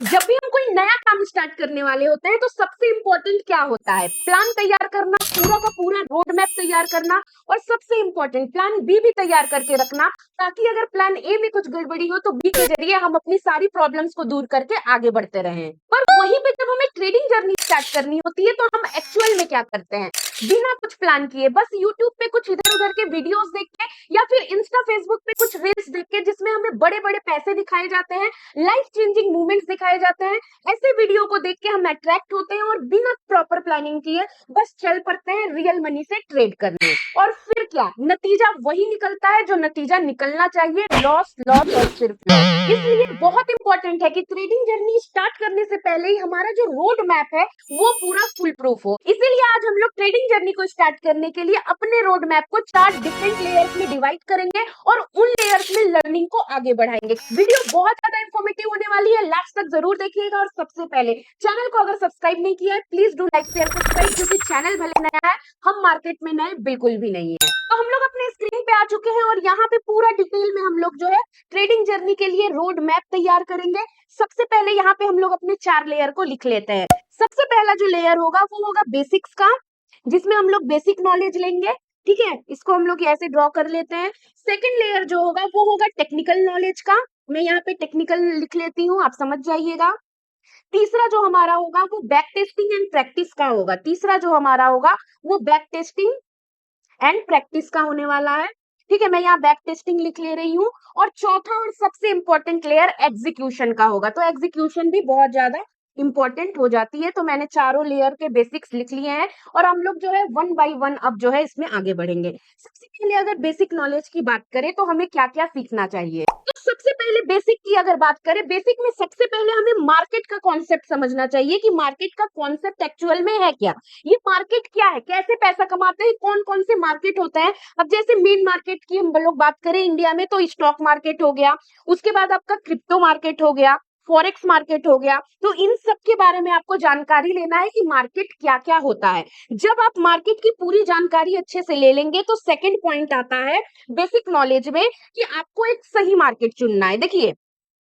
जब भी हम कोई नया काम स्टार्ट करने वाले होते हैं तो सबसे इम्पोर्टेंट क्या होता है? प्लान तैयार करना, पूरा का पूरा रोड मैप तैयार करना और सबसे इम्पोर्टेंट प्लान बी भी तैयार करके रखना, ताकि अगर प्लान ए में कुछ गड़बड़ी हो तो बी के जरिए हम अपनी सारी प्रॉब्लम्स को दूर करके आगे बढ़ते रहें। पर वहीं पे जब हमें ट्रेडिंग जर्नी स्टार्ट करनी होती है तो हम एक्चुअल में क्या करते हैं? बिना कुछ प्लान किए बस यूट्यूब पे कुछ इधर-उधर के वीडियोस देख के या फिर इंस्टा, फेसबुक पे कुछ रील्स देख के जिसमें हमें बड़े-बड़े पैसे दिखाए जाते हैं, लाइफ चेंजिंग मूवमेंट्स दिखाए जाते हैं, ऐसे वीडियो को देख के हम अट्रैक्ट होते हैं और बिना प्रॉपर प्लानिंग किए बस चल पड़ते हैं रियल मनी से ट्रेड करने। और फिर क्या नतीजा वही निकलता है जो नतीजा निकलना चाहिए, लॉस लॉस और सिर्फ लॉस। इसलिए बहुत इंपॉर्टेंट है कि ट्रेडिंग जर्नी स्टार्ट करने से पहले ही हमारा जो रोड मैप है वो पूरा फुल प्रूफ हो। इसीलिए आज हम लोग ट्रेडिंग जर्नी को स्टार्ट करने के लिए अपने रोड मैप को 4 डिफरेंट लेयर्स में डिवाइड करेंगे और उन लेयर्स में लर्निंग को आगे बढ़ाएंगे। वीडियो बहुत ज्यादा इंफॉर्मेटिव होने वाली है, लास्ट तक जरूर देखिएगा। और सबसे पहले चैनल को अगर सब्सक्राइब नहीं किया है please do like share subscribe, क्योंकि चैनल भले नया है, हम मार्केट में नए बिल्कुल भी नहीं है। तो हम लोग अपने स्क्रीन पे आ चुके हैं और यहाँ पे पूरा डिटेल में हम लोग जो है ट्रेडिंग जर्नी के लिए रोड मैप तैयार करेंगे। सबसे पहले यहाँ पे हम लोग अपने 4 लेयर को लिख लेते हैं। सबसे पहला जो लेयर होगा वो होगा बेसिक्स का, जिसमें हम लोग बेसिक नॉलेज लेंगे। ठीक है, इसको हम लोग ऐसे ड्रॉ कर लेते हैं। सेकंड लेयर जो होगा वो होगा टेक्निकल नॉलेज का, मैं यहाँ पे टेक्निकल लिख लेती हूँ, आप समझ जाइएगा। तीसरा जो हमारा होगा वो बैक टेस्टिंग एंड प्रैक्टिस का होगा। तीसरा जो हमारा होगा वो बैक टेस्टिंग एंड प्रैक्टिस का होने वाला है। ठीक है, मैं यहाँ बैक टेस्टिंग लिख ले रही हूँ। और चौथा और सबसे इंपॉर्टेंट लेयर एग्जीक्यूशन का होगा, तो एग्जीक्यूशन भी बहुत ज्यादा इंपॉर्टेंट हो जाती है। तो मैंने चारों लेयर के बेसिक्स लिख लिए हैं और हम लोग जो है वन बाय वन अब जो है इसमें आगे बढ़ेंगे। सबसे पहले अगर बेसिक नॉलेज की बात करें तो हमें क्या क्या सीखना चाहिए, तो सबसे पहले बेसिक की अगर बात करें, बेसिक में सबसे पहले हमें मार्केट का कॉन्सेप्ट समझना चाहिए कि मार्केट का कॉन्सेप्ट एक्चुअल में है क्या, ये मार्केट क्या है, कैसे पैसा कमाते हैं, कौन कौन से मार्केट होते हैं। अब जैसे मेन मार्केट की हम लोग बात करें इंडिया में तो स्टॉक मार्केट हो गया, उसके बाद आपका क्रिप्टो मार्केट हो गया, फॉरेक्स मार्केट हो गया। तो इन सब के बारे में आपको जानकारी लेना है कि मार्केट क्या क्या होता है। जब आप मार्केट की पूरी जानकारी अच्छे से ले लेंगे तो सेकंड पॉइंट आता है बेसिक नॉलेज में कि आपको एक सही मार्केट चुनना है। देखिए,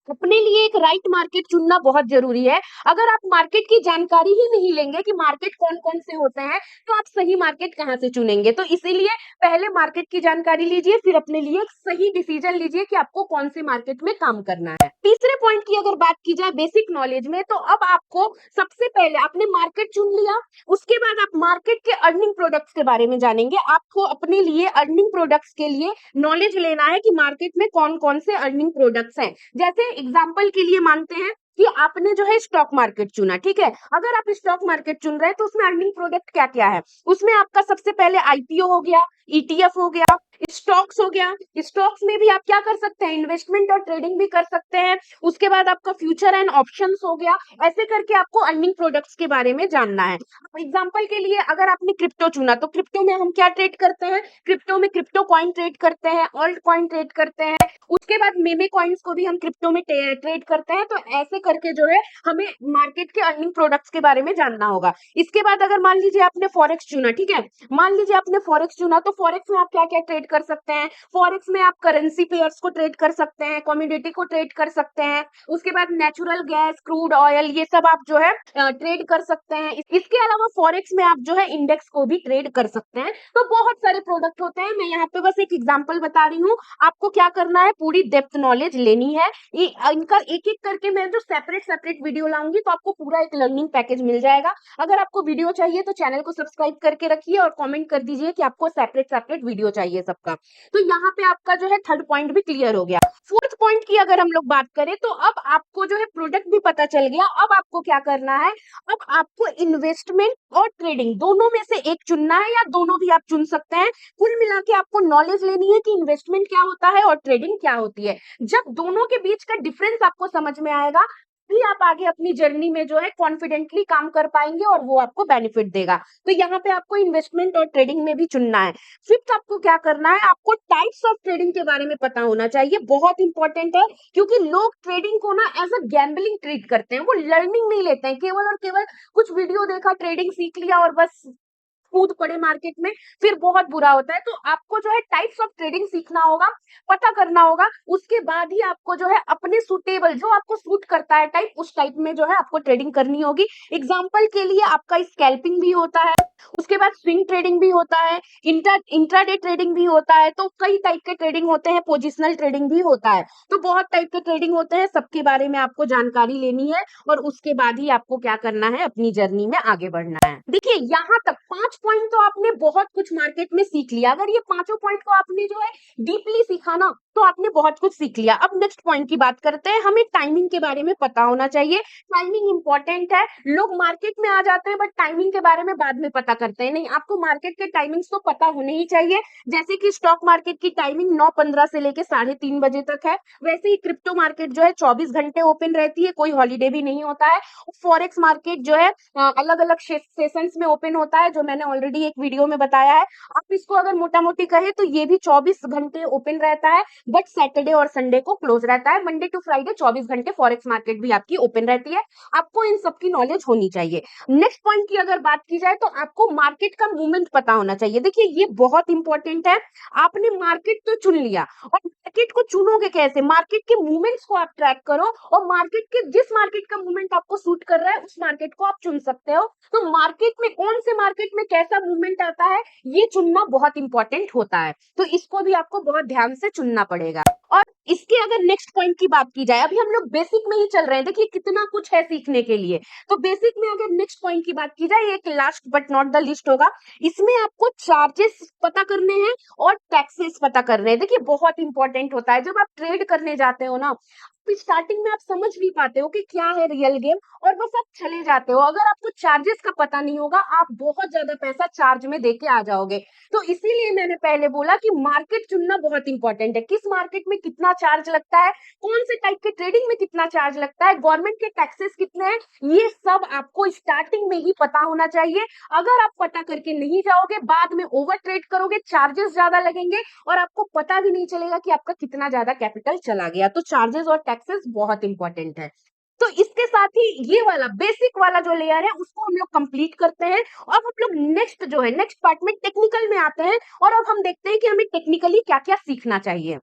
अपने लिए एक राइट मार्केट चुनना बहुत जरूरी है। अगर आप मार्केट की जानकारी ही नहीं लेंगे कि मार्केट कौन कौन से होते हैं तो आप सही मार्केट कहाँ से चुनेंगे। तो इसीलिए पहले मार्केट की जानकारी लीजिए, फिर अपने लिए एक सही डिसीजन लीजिए कि आपको कौन से मार्केट में काम करना है। तीसरे पॉइंट की अगर बात की जाए बेसिक नॉलेज में, तो अब आपको सबसे पहले आपने मार्केट चुन लिया, उसके बाद आप मार्केट के अर्निंग प्रोडक्ट्स के बारे में जानेंगे। आपको अपने लिए अर्निंग प्रोडक्ट्स के लिए नॉलेज लेना है कि मार्केट में कौन कौन से अर्निंग प्रोडक्ट्स हैं। जैसे एग्जाम्पल के लिए मानते हैं कि आपने जो है स्टॉक मार्केट चुना, ठीक है, अगर आप स्टॉक मार्केट चुन रहे हैं तो उसमें अर्निंग प्रोडक्ट क्या क्या है। उसमें आपका सबसे पहले आईपीओ हो गया, ईटीएफ हो गया, स्टॉक्स हो गया। स्टॉक्स में भी आप क्या कर सकते हैं, इन्वेस्टमेंट और ट्रेडिंग भी कर सकते हैं। उसके बाद आपका फ्यूचर एंड ऑप्शंस हो गया। ऐसे करके आपको अर्निंग प्रोडक्ट्स के बारे में जानना है। एग्जाम्पल के लिए अगर आपने क्रिप्टो चुना तो क्रिप्टो में हम क्या ट्रेड करते हैं, क्रिप्टो में क्रिप्टो कॉइन ट्रेड करते हैं, ऑल्ट कॉइन ट्रेड करते हैं, उसके बाद मेमे कॉइन्स को भी हम क्रिप्टो में ट्रेड करते हैं। तो ऐसे करके जो है हमें मार्केट के अर्निंग प्रोडक्ट्स के बारे में जानना होगा। इसके बाद अगर मान लीजिए आपने फॉरेक्स चुना, ठीक है, मान लीजिए आपने फॉरेक्स चुना तो फॉरेक्स में आप क्या क्या ट्रेड कर सकते हैं। फॉरेक्स में आप करेंसी पेयर्स को ट्रेड कर सकते हैं, कमोडिटी को ट्रेड कर सकते हैं, उसके बाद नेचुरल गैस, क्रूड ऑयल, ये सब आप जो है ट्रेड कर सकते हैं। इसके अलावा फॉरेक्स में आप जो है इंडेक्स को भी ट्रेड कर सकते हैं। तो बहुत सारे प्रोडक्ट होते हैं, मैं यहाँ पे बस एक एग्जांपल बता रही हूँ। आपको क्या करना है, पूरी डेप्थ नॉलेज लेनी है। इनका एक एक करके मैं जो सेपरेट सेपरेट वीडियो लाऊंगी तो आपको पूरा एक लर्निंग पैकेज मिल जाएगा। अगर आपको वीडियो चाहिए तो चैनल को सब्सक्राइब करके रखिए और कमेंट कर दीजिए कि आपको सेपरेट सेपरेट वीडियो चाहिए सबका। तो यहाँ पे आपका जो है थर्ड पॉइंट भी क्लियर हो गया। फोर्थ पॉइंट की अगर हम लोग बात करें तो अब आपको जो है प्रोडक्ट भी पता चल गया। अब आपको क्या करना है, अब आपको इन्वेस्टमेंट और ट्रेडिंग दोनों में से एक चुनना है, या दोनों भी आप चुन सकते हैं। कुल मिला के आपको नॉलेज लेनी है कि इन्वेस्टमेंट क्या होता है और ट्रेडिंग क्या होती है। जब दोनों के बीच का डिफरेंस आपको समझ में आएगा भी आप आगे अपनी जर्नी में जो है कॉन्फिडेंटली काम कर पाएंगे और वो आपको बेनिफिट देगा। तो यहाँ पे आपको इन्वेस्टमेंट और ट्रेडिंग में भी चुनना है। फिफ्थ आपको क्या करना है, आपको टाइप्स ऑफ ट्रेडिंग के बारे में पता होना चाहिए, बहुत इंपॉर्टेंट है। क्योंकि लोग ट्रेडिंग को ना एज अ गैम्बलिंग ट्रीट करते हैं, वो लर्निंग नहीं लेते हैं, केवल और केवल कुछ वीडियो देखा, ट्रेडिंग सीख लिया और बस कूद पड़े मार्केट में, फिर बहुत बुरा होता है। तो आपको जो है टाइप्स ऑफ ट्रेडिंग सीखना होगा, पता करना होगा, उसके बाद ही आपको जो है अपने सूटेबल जो आपको सूट करता है टाइप, उस टाइप में जो है आपको ट्रेडिंग करनी होगी। एग्जाम्पल के लिए आपका स्कैल्पिंग भी होता है, उसके बाद स्विंग ट्रेडिंग भी होता है, इंट्राडे ट्रेडिंग भी होता है, तो कई टाइप के ट्रेडिंग होते हैं, पोजिशनल ट्रेडिंग भी होता है, तो बहुत टाइप के ट्रेडिंग होते हैं, सबके बारे में आपको जानकारी लेनी है और उसके बाद ही आपको क्या करना है, अपनी जर्नी में आगे बढ़ना है। देखिए यहाँ तक 5 पॉइंट तो आपने बहुत कुछ मार्केट में सीख लिया। अगर ये पांचों पॉइंट को आपने जो है डीपली सीखा ना, तो आपने बहुत कुछ सीख लिया। अब नेक्स्ट पॉइंट की बात करते हैं। हमें टाइमिंग के बारे में पता होना चाहिए। टाइमिंग इंपॉर्टेंट है। लोग मार्केट में आ जाते हैं बट टाइमिंग के बारे में बाद में पता करते हैं। नहीं, आपको मार्केट के टाइमिंग्स तो पता होने ही चाहिए। जैसे कि स्टॉक मार्केट की टाइमिंग 9:15 से लेके 3:30 बजे तक है, वैसे ही क्रिप्टो मार्केट जो है 24 घंटे ओपन रहती है, कोई हॉलीडे भी नहीं होता है। फॉरेक्स मार्केट जो है अलग अलग सेशंस में ओपन होता है, जो मैंने ऑलरेडी एक वीडियो में बताया है। आप इसको अगर मोटा मोटी कहे तो ये भी 24 घंटे ओपन रहता है, बट सैटरडे और संडे को क्लोज रहता है। मंडे टू फ्राइडे 24 घंटे फॉरेक्स मार्केट भी आपकी ओपन रहती है। आपको इन सब की नॉलेज होनी चाहिए। नेक्स्ट पॉइंट की अगर बात की जाए तो आपको मार्केट का मूवमेंट पता होना चाहिए। देखिए ये बहुत इंपॉर्टेंट है। आपने मार्केट तो चुन लिया, और मार्केट को चुनोगे कैसे? मार्केट के मूवमेंट्स को आप ट्रैक करो, और मार्केट के जिस मार्केट का मूवमेंट आपको सूट कर रहा है उस मार्केट को आप चुन सकते हो। तो मार्केट में कौन से मार्केट में कैसा मूवमेंट आता है, ये चुनना बहुत इंपॉर्टेंट होता है। तो इसको भी आपको बहुत ध्यान से चुनना पड़ेगा। और इसके अगर नेक्स्ट पॉइंट की बात की जाए, अभी हम लोग बेसिक में ही चल रहे हैं, देखिए कितना कुछ है सीखने के लिए। तो बेसिक में अगर नेक्स्ट पॉइंट की बात की जाए, एक last but not the list होगा। इसमें आपको चार्जेस पता करने हैं और टैक्सेस पता करने हैं। देखिए बहुत इंपॉर्टेंट होता है। जब आप ट्रेड करने जाते हो ना, स्टार्टिंग में आप समझ नहीं पाते हो कि क्या है रियल गेम, और बस आप चले जाते हो। अगर आपको चार्जेस का पता नहीं होगा, आप बहुत ज्यादा पैसा चार्ज में देके आ जाओगे। तो इसीलिए मैंने पहले बोला कि मार्केट चुनना बहुत इंपॉर्टेंट है। किस मार्केट में कितना चार्ज लगता है, कौन से टाइप के ट्रेडिंग में कितना चार्ज लगता है, गवर्नमेंट के टैक्सेस कितने हैं, ये सब आपको स्टार्टिंग में ही पता होना चाहिए। अगर आप पता करके नहीं जाओगे, बाद में ओवर ट्रेड करोगे, चार्जेस ज्यादा लगेंगे और आपको पता भी नहीं चलेगा कि आपका कितना ज्यादा कैपिटल चला गया। तो चार्जेस और टैक्सेस बहुत इंपॉर्टेंट है। तो इसके साथ ही ये वाला बेसिक वाला जो लेयर है उसको हम लोग कंप्लीट करते हैं, और हम लोग नेक्स्ट जो है नेक्स्ट पार्ट में टेक्निकल में आते हैं। और अब हम देखते हैं कि हमें टेक्निकली क्या क्या सीखना चाहिए।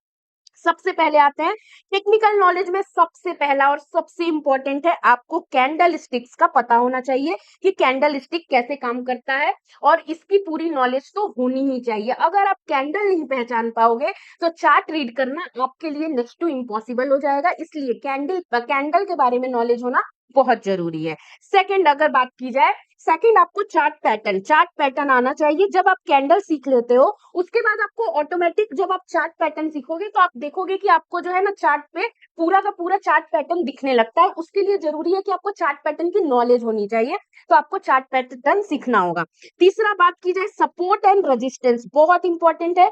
सबसे पहले आते हैं टेक्निकल नॉलेज में। सबसे पहला और सबसे इंपॉर्टेंट है, आपको कैंडल स्टिक्स का पता होना चाहिए कि कैंडल स्टिक कैसे काम करता है, और इसकी पूरी नॉलेज तो होनी ही चाहिए। अगर आप कैंडल नहीं पहचान पाओगे तो चार्ट रीड करना आपके लिए नेक्स्ट टू इम्पॉसिबल हो जाएगा। इसलिए कैंडल के बारे में नॉलेज होना बहुत जरूरी है। सेकंड अगर बात की जाए, सेकंड आपको चार्ट पैटर्न आना चाहिए। जब आप कैंडल सीख लेते हो, उसके बाद आपको ऑटोमेटिक जब आप चार्ट पैटर्न सीखोगे तो आप देखोगे कि आपको जो है ना चार्ट पे पूरा का पूरा चार्ट पैटर्न दिखने लगता है। उसके लिए जरूरी है कि आपको चार्ट पैटर्न की नॉलेज होनी चाहिए, तो आपको चार्ट पैटर्न सीखना होगा। तीसरा बात की जाए, सपोर्ट एंड रेजिस्टेंस बहुत इंपॉर्टेंट है।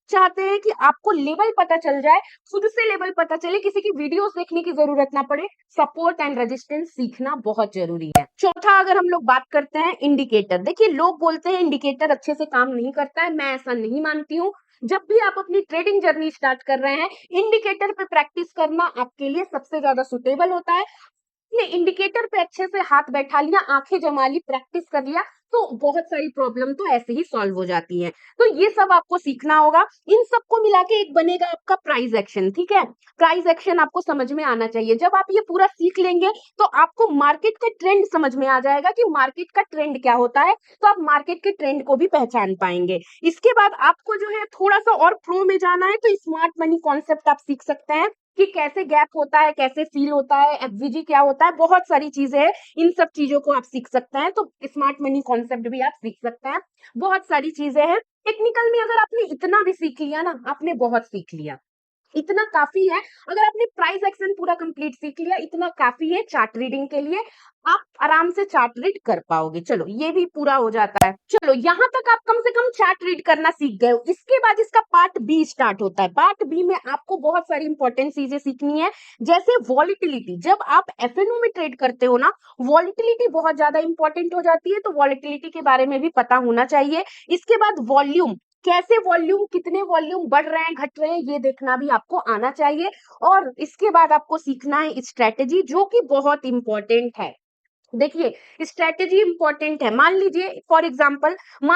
चाहते हैं कि आपको लेवल पता चल जाए, खुद से लेवल पता चले, किसी की वीडियोस देखने की जरूरत ना पड़े। सपोर्ट एंड रेजिस्टेंस सीखना बहुत जरूरी है। चौथा अगर हम लोग बात करते हैं इंडिकेटर, देखिए लोग बोलते हैं इंडिकेटर अच्छे से काम नहीं करता है, मैं ऐसा नहीं मानती हूँ। जब भी आप अपनी ट्रेडिंग जर्नी स्टार्ट कर रहे हैं, इंडिकेटर पे प्रैक्टिस करना आपके लिए सबसे ज्यादा सुटेबल होता है। ने इंडिकेटर पे अच्छे से हाथ बैठा लिया, आंखें जमा ली, प्रैक्टिस कर लिया, तो बहुत सारी प्रॉब्लम तो ऐसे ही सॉल्व हो जाती है। तो ये सब आपको सीखना होगा। इन सबको मिला के एक बनेगा आपका प्राइस एक्शन। ठीक है, प्राइस एक्शन आपको समझ में आना चाहिए। जब आप ये पूरा सीख लेंगे तो आपको मार्केट का ट्रेंड समझ में आ जाएगा कि मार्केट का ट्रेंड क्या होता है, तो आप मार्केट के ट्रेंड को भी पहचान पाएंगे। इसके बाद आपको जो है थोड़ा सा और प्रो में जाना है, तो स्मार्ट मनी कॉन्सेप्ट आप सीख सकते हैं कि कैसे गैप होता है, कैसे फील होता है, एफवीजी क्या होता है, बहुत सारी चीजें हैं। इन सब चीजों को आप सीख सकते हैं। तो स्मार्ट मनी कॉन्सेप्ट भी आप सीख सकते हैं। बहुत सारी चीजें हैं। टेक्निकल में अगर आपने इतना भी सीख लिया ना, आपने बहुत सीख लिया, इतना काफी है। अगर आपने प्राइस एक्शन पूरा कंप्लीट सीख लिया, इतना काफी है चार्ट रीडिंग के लिए। आप आराम से चार्ट रीड कर पाओगे। चलो ये भी पूरा हो जाता है। चलो यहाँ तक आप कम से कम चार्ट रीड करना सीख गए हो। इसके बाद इसका पार्ट बी स्टार्ट होता है। पार्ट बी में आपको बहुत सारी इंपॉर्टेंट चीजें सीखनी है, जैसे वॉलिटिलिटी। जब आप एफएनओ में ट्रेड करते हो ना, वॉलिटिलिटी बहुत ज्यादा इंपॉर्टेंट हो जाती है, तो वॉलिटिलिटी के बारे में भी पता होना चाहिए। इसके बाद वॉल्यूम, कैसे वॉल्यूम, कितने वॉल्यूम बढ़ रहे हैं घट रहे हैं, ये देखना भी आपको आना चाहिए। और इसके बाद आपको सीखना है स्ट्रेटेजी, जो कि बहुत इंपॉर्टेंट है। देखिए स्ट्रैटेजी इंपॉर्टेंट है। मान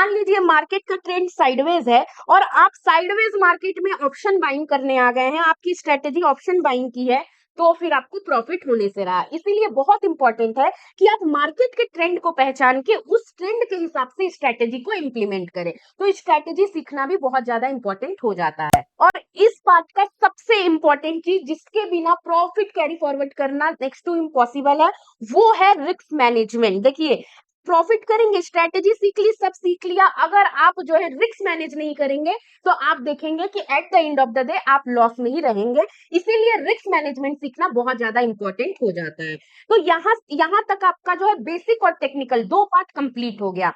लीजिए मार्केट का ट्रेंड साइडवेज है और आप साइडवेज मार्केट में ऑप्शन बाइंग करने आ गए हैं, आपकी स्ट्रैटेजी ऑप्शन बाइंग की है, तो फिर आपको प्रॉफिट होने से रहा। इसीलिए बहुत इंपॉर्टेंट है कि आप मार्केट के ट्रेंड को पहचान के उस ट्रेंड के हिसाब से स्ट्रैटेजी को इम्प्लीमेंट करें। तो स्ट्रैटेजी सीखना भी बहुत ज्यादा इंपॉर्टेंट हो जाता है। और इस पार्ट का सबसे इंपॉर्टेंट चीज जिसके बिना प्रॉफिट कैरी फॉरवर्ड करना नेक्स्ट टू इम्पॉसिबल है, वो है रिस्क मैनेजमेंट। देखिए प्रॉफिट करेंगे, स्ट्रैटेजी सीख ली, सब सीख लिया, अगर आप जो है रिस्क मैनेज नहीं करेंगे तो आप देखेंगे कि at the end of the day आप लॉस में ही रहेंगे। इसीलिए रिस्क मैनेजमेंट सीखना बहुत ज्यादा इंपॉर्टेंट हो जाता है। तो यहाँ यहाँ तक आपका जो है बेसिक और टेक्निकल दो पार्ट कंप्लीट हो गया।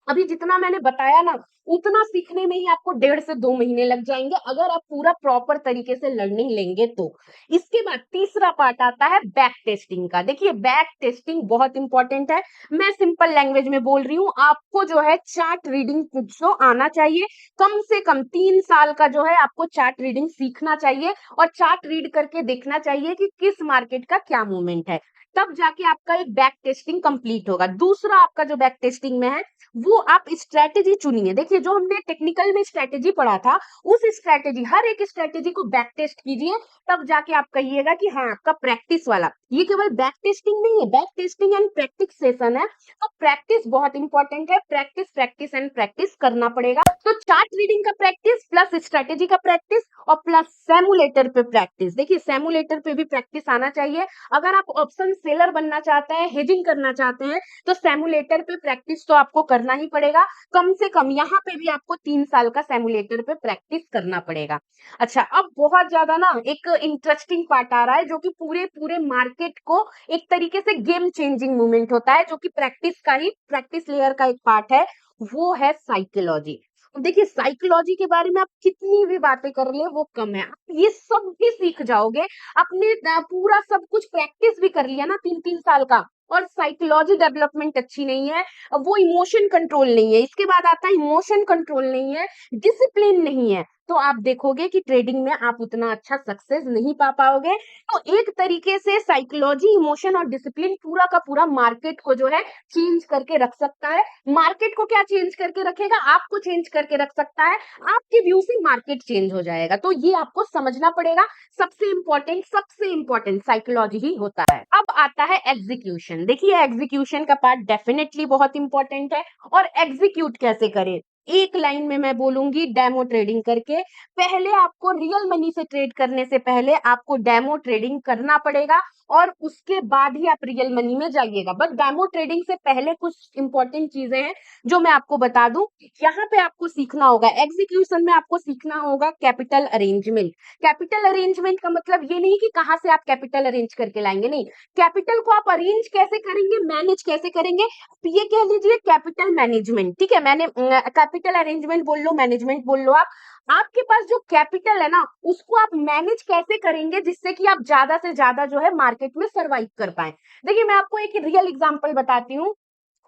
अभी जितना मैंने बताया ना, उतना सीखने में ही आपको 1.5 से 2 महीने लग जाएंगे, अगर आप पूरा प्रॉपर तरीके से लर्निंग लेंगे तो। इसके बाद तीसरा पार्ट आता है बैक टेस्टिंग का। देखिए बैक टेस्टिंग बहुत इंपॉर्टेंट है। मैं सिंपल लैंग्वेज में बोल रही हूँ, आपको जो है चार्ट रीडिंग जो आना चाहिए, कम से कम 3 साल का जो है आपको चार्ट रीडिंग सीखना चाहिए और चार्ट रीड करके देखना चाहिए कि किस मार्केट का क्या मूवमेंट है, तब जाके आपका एक बैक टेस्टिंग कंप्लीट होगा। दूसरा आपका जो बैक टेस्टिंग में है, वो आप स्ट्रैटेजी चुनिए। देखिए जो हमने टेक्निकल में स्ट्रैटेजी पढ़ा था, उस स्ट्रैटेजी हर एक स्ट्रैटेजी को बैक टेस्ट कीजिए, तब जाके आप कहिएगा कि हाँ आपका प्रैक्टिस वाला। ये केवल बैक टेस्टिंग नहीं है, back testing and practice session है। तो प्रैक्टिस बहुत इंपॉर्टेंट है, प्रैक्टिस प्रैक्टिस एंड प्रैक्टिस करना पड़ेगा। तो चार्ट रीडिंग का प्रैक्टिस प्लस स्ट्रैटेजी का प्रैक्टिस और प्लस सेमुलेटर पे प्रैक्टिस। देखिए सेमुलेटर पे भी प्रैक्टिस आना चाहिए। अगर आप ऑप्शन सेलर बनना चाहते हैं, हेजिंग करना चाहते हैं, तो सेमुलेटर पे प्रैक्टिस तो आपको करना ही पड़ेगा। कम से कम यहाँ पे भी आपको 3 साल का सेमुलेटर पे प्रैक्टिस करना पड़ेगा। अच्छा अब बहुत ज्यादा ना एक इंटरेस्टिंग पार्ट आ रहा है, जो कि पूरे पूरे मार्केट को एक तरीके से गेम चेंजिंग मूवमेंट होता है, जो कि प्रैक्टिस लेयर का एक पार्ट है, वो है साइकोलॉजी। देखिए साइकोलॉजी के बारे में आप कितनी भी बातें कर ले वो कम है, आप ये सब भी सीख जाओगे। आपने पूरा सब कुछ प्रैक्टिस भी कर लिया ना 3-3 साल का, और साइकोलॉजी डेवलपमेंट अच्छी नहीं है, वो इमोशन कंट्रोल नहीं है, इसके बाद आता है इमोशन कंट्रोल नहीं है, डिसिप्लिन नहीं है, तो आप देखोगे कि ट्रेडिंग में आप उतना अच्छा सक्सेस नहीं पा पाओगे। तो एक तरीके से साइकोलॉजी, इमोशन और डिसिप्लिन पूरा का पूरा मार्केट को जो है चेंज करके रख सकता है। मार्केट को क्या चेंज करके रखेगा, आपको चेंज करके रख सकता है। आपके व्यू से मार्केट चेंज हो जाएगा, तो ये आपको समझना पड़ेगा। सबसे इंपॉर्टेंट साइकोलॉजी ही होता है। अब आता है एग्जीक्यूशन। देखिए एग्जीक्यूशन का पार्ट डेफिनेटली बहुत इंपॉर्टेंट है। और एग्जीक्यूट कैसे करें, एक लाइन में मैं बोलूंगी, डेमो ट्रेडिंग करके। पहले आपको रियल मनी से ट्रेड करने से पहले आपको डेमो ट्रेडिंग करना पड़ेगा, और उसके बाद ही आप रियल मनी में जाइएगा। बट डेमो ट्रेडिंग से पहले कुछ इंपॉर्टेंट चीजें हैं जो मैं आपको बता दूं। यहाँ पे आपको सीखना होगा, एग्जीक्यूशन में आपको सीखना होगा कैपिटल अरेंजमेंट। कैपिटल अरेंजमेंट का मतलब ये नहीं कि कहाँ से आप कैपिटल अरेंज करके लाएंगे, नहीं, कैपिटल को आप अरेंज कैसे करेंगे, मैनेज कैसे करेंगे, ये कह लीजिए कैपिटल मैनेजमेंट। ठीक है, मैंने कैपिटल अरेंजमेंट बोल लो, मैनेजमेंट बोल लो, आप आपके पास जो कैपिटल है ना, उसको आप मैनेज कैसे करेंगे जिससे कि आप ज्यादा से ज्यादा जो है मार्केट में सरवाइव कर पाए। देखिए मैं आपको एक रियल एग्जांपल बताती हूँ।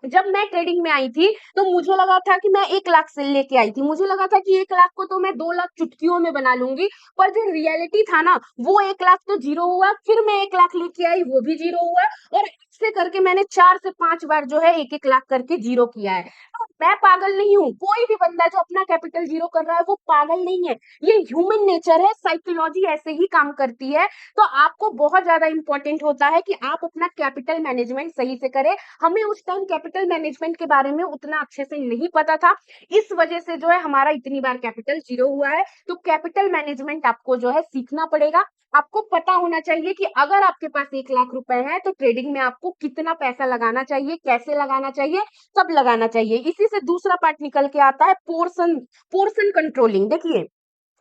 जब मैं ट्रेडिंग में आई थी, तो मुझे लगा था कि मैं 1 लाख से लेके आई थी, मुझे लगा था कि 1 लाख को तो मैं 2 लाख चुटकियों में बना लूंगी। पर जो रियलिटी था ना, वो 1 लाख तो जीरो हुआ, फिर मैं 1 लाख लेके आई, वो भी जीरो हुआ, और ऐसे करके मैंने 4 से 5 बार जो है 1-1 लाख करके जीरो किया है। तो मैं पागल नहीं हूँ, कोई भी बंदा जो अपना कैपिटल जीरो कर रहा है वो पागल नहीं है, ये ह्यूमन नेचर है, साइकोलॉजी ऐसे ही काम करती है। तो आपको बहुत ज्यादा इंपॉर्टेंट होता है कि आप अपना कैपिटल मैनेजमेंट सही से करें। हमें उस टाइम कैपिटल मैनेजमेंट के बारे में उतना अच्छे से नहीं पता था, इस वजह से जो है हमारा इतनी बार कैपिटल जीरो हुआ है। तो कैपिटल मैनेजमेंट आपको जो है सीखना पड़ेगा। आपको पता होना चाहिए कि अगर आपके पास 1 लाख रुपए है तो ट्रेडिंग में आपको कितना पैसा लगाना चाहिए, कैसे लगाना चाहिए, कब लगाना चाहिए। इसी से दूसरा पार्ट निकल के आता है पोर्शन पोर्शन कंट्रोलिंग। देखिए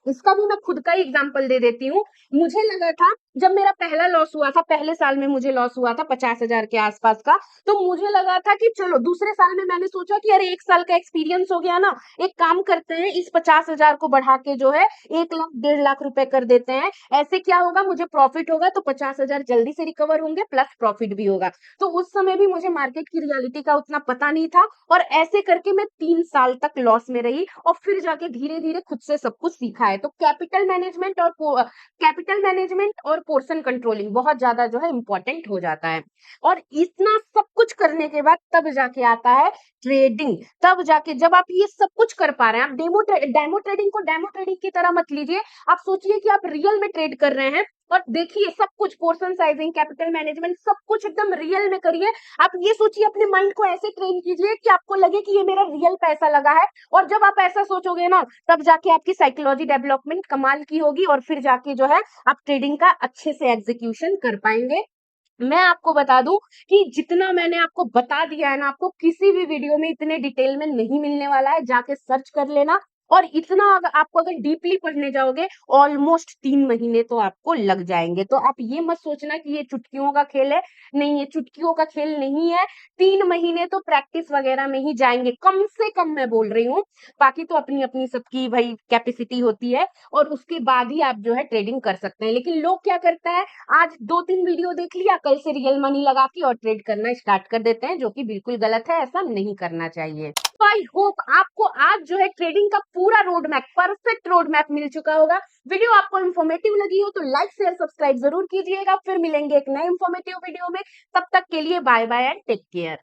इसका भी मैं खुद का ही एग्जांपल दे देती हूँ। मुझे लगा था, जब मेरा पहला लॉस हुआ था, पहले साल में मुझे लॉस हुआ था 50,000 के आसपास का, तो मुझे लगा था कि चलो दूसरे साल में मैंने सोचा कि अरे 1 साल का एक्सपीरियंस हो गया ना, एक काम करते हैं, इस 50,000 को बढ़ा के जो है 1 लाख 1.5 लाख रुपए कर देते हैं। ऐसे क्या होगा, मुझे प्रॉफिट होगा, तो 50,000 जल्दी से रिकवर होंगे, प्लस प्रॉफिट भी होगा। तो उस समय भी मुझे मार्केट की रियलिटी का उतना पता नहीं था, और ऐसे करके मैं 3 साल तक लॉस में रही, और फिर जाके धीरे धीरे खुद से सब कुछ सीखा है। तो कैपिटल मैनेजमेंट और पोर्शन कंट्रोलिंग बहुत ज्यादा जो है इंपॉर्टेंट हो जाता है। और इतना सब कुछ करने के बाद तब जाके आता है ट्रेडिंग। तब जाके जब आप ये सब कुछ कर पा रहे हैं, आप डेमो ट्रेडिंग को डेमो ट्रेडिंग की तरह मत लीजिए। आप सोचिए कि आप रियल में ट्रेड कर रहे हैं और देखिए सब कुछ, पोर्शन साइजिंग, कैपिटल मैनेजमेंट, सब कुछ एकदम रियल में करिए। आप ये सोचिए, अपने माइंड को ऐसे ट्रेन कीजिए कि आपको लगे कि ये मेरा रियल पैसा लगा है। और जब आप ऐसा सोचोगे ना, तब जाके आपकी साइकोलॉजी डेवलपमेंट कमाल की होगी और फिर जाके जो है आप ट्रेडिंग का अच्छे से एग्जीक्यूशन कर पाएंगे। मैं आपको बता दूं कि जितना मैंने आपको बता दिया है ना, आपको किसी भी वीडियो में इतने डिटेल में नहीं मिलने वाला है। जाके सर्च कर लेना। और इतना आपको अगर डीपली पढ़ने जाओगे, ऑलमोस्ट 3 महीने तो आपको लग जाएंगे। तो आप ये मत सोचना कि ये चुटकियों का खेल है। नहीं, ये चुटकियों का खेल नहीं है। 3 महीने तो प्रैक्टिस वगैरह में ही जाएंगे, कम से कम मैं बोल रही हूँ। बाकी तो अपनी अपनी सबकी भाई कैपेसिटी होती है, और उसके बाद ही आप जो है ट्रेडिंग कर सकते हैं। लेकिन लोग क्या करता है, आज 2-3 वीडियो देख लिया, कल से रियल मनी लगा के और ट्रेड करना स्टार्ट कर देते हैं, जो कि बिल्कुल गलत है। ऐसा नहीं करना चाहिए। तो आई होप आपको आज जो है ट्रेडिंग का पूरा road map, perfect road map मिल चुका होगा। वीडियो आपको इन्फॉर्मेटिव लगी हो तो लाइक शेयर सब्सक्राइब जरूर कीजिएगा। फिर मिलेंगे एक नए इन्फॉर्मेटिव वीडियो में। तब तक के लिए bye bye and take care.